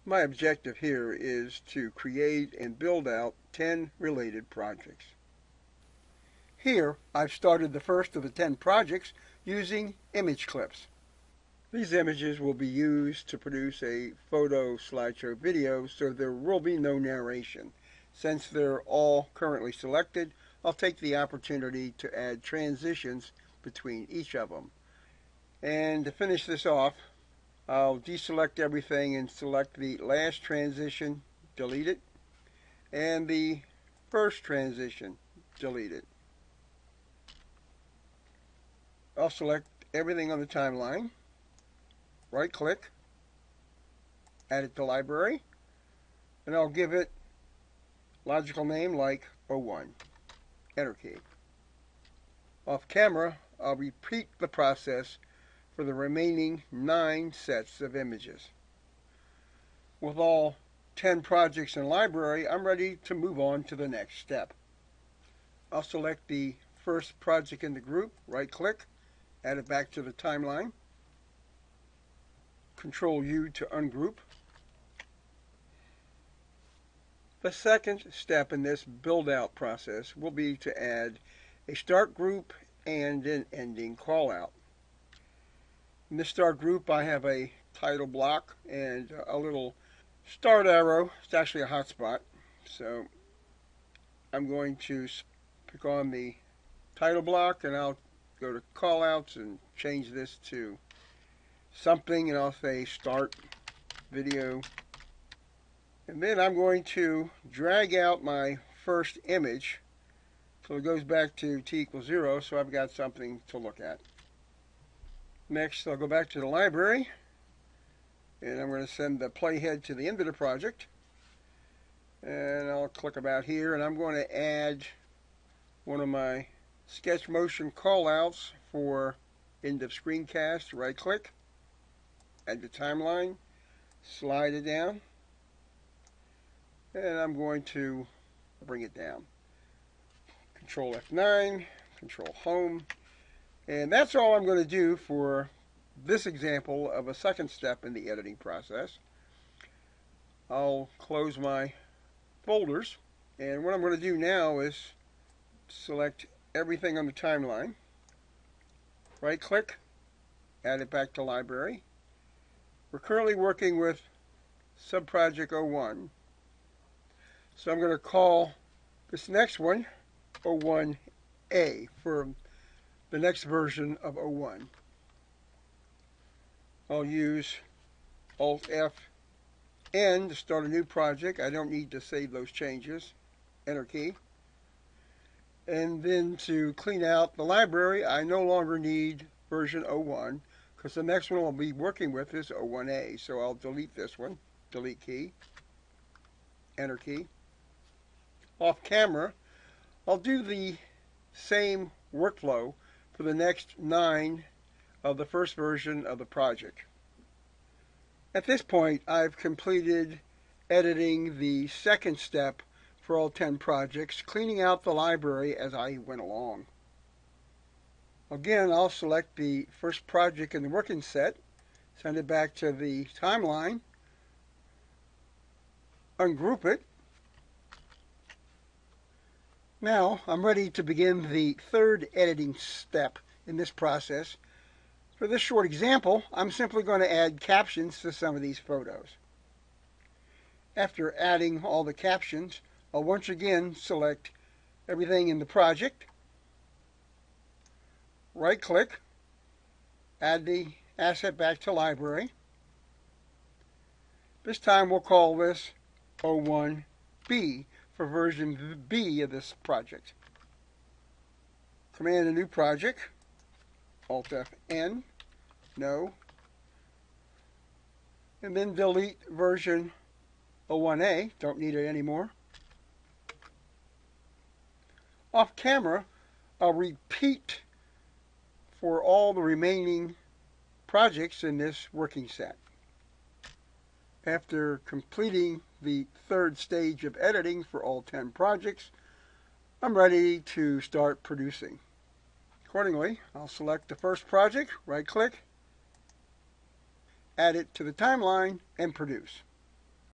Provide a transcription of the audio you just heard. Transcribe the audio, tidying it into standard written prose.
My objective here is to create and build out 10 related projects. Here, I've started the first of the 10 projects using image clips. These images will be used to produce a photo slideshow video, so there will be no narration. Since they're all currently selected, I'll take the opportunity to add transitions between each of them. And to finish this off, I'll deselect everything and select the last transition, delete it, and the first transition, delete it. I'll select everything on the timeline, right click, add it to library, and I'll give it logical name like 01, enter key. Off camera, I'll repeat the process for the remaining 9 sets of images. With all 10 projects in library, I'm ready to move on to the next step. I'll select the first project in the group, right click, add it back to the timeline, Control U to ungroup. The second step in this build out process will be to add a start group and an ending call out. In this start group, I have a title block and a little start arrow. It's actually a hotspot. So I'm going to pick on the title block, and I'll go to callouts and change this to something, and I'll say start video. And then I'm going to drag out my first image so it goes back to t=0, so I've got something to look at. Next, I'll go back to the library, and I'm going to send the playhead to the end of the project. And I'll click about here, and I'm going to add one of my sketch motion callouts for end of screencast. Right click, add the timeline, slide it down, and I'm going to bring it down. Control F9, Control Home. And that's all I'm going to do for this example of a second step in the editing process. I'll close my folders, and what I'm going to do now is select everything on the timeline, right click, add it back to library. We're currently working with subproject 01, so I'm going to call this next one 01A for the next version of 01. I'll use Alt-F-N to start a new project. I don't need to save those changes. Enter key. And then to clean out the library, I no longer need version 01 because the next one I'll be working with is 01A. So I'll delete this one. Delete key. Enter key. Off camera, I'll do the same workflow for the next 9 of the first version of the project. At this point, I've completed editing the second step for all 10 projects, cleaning out the library as I went along. Again, I'll select the first project in the working set, send it back to the timeline, ungroup it. Now, I'm ready to begin the third editing step in this process. For this short example, I'm simply going to add captions to some of these photos. After adding all the captions, I'll once again select everything in the project, right-click, add the asset back to library. This time we'll call this 01B for version B of this project. Command a new project, Alt-F-N, no, and then delete version 01A, don't need it anymore. Off camera, I'll repeat for all the remaining projects in this working set. After completing the third stage of editing for all 10 projects, I'm ready to start producing. Accordingly, I'll select the first project, right-click, add it to the timeline, and produce.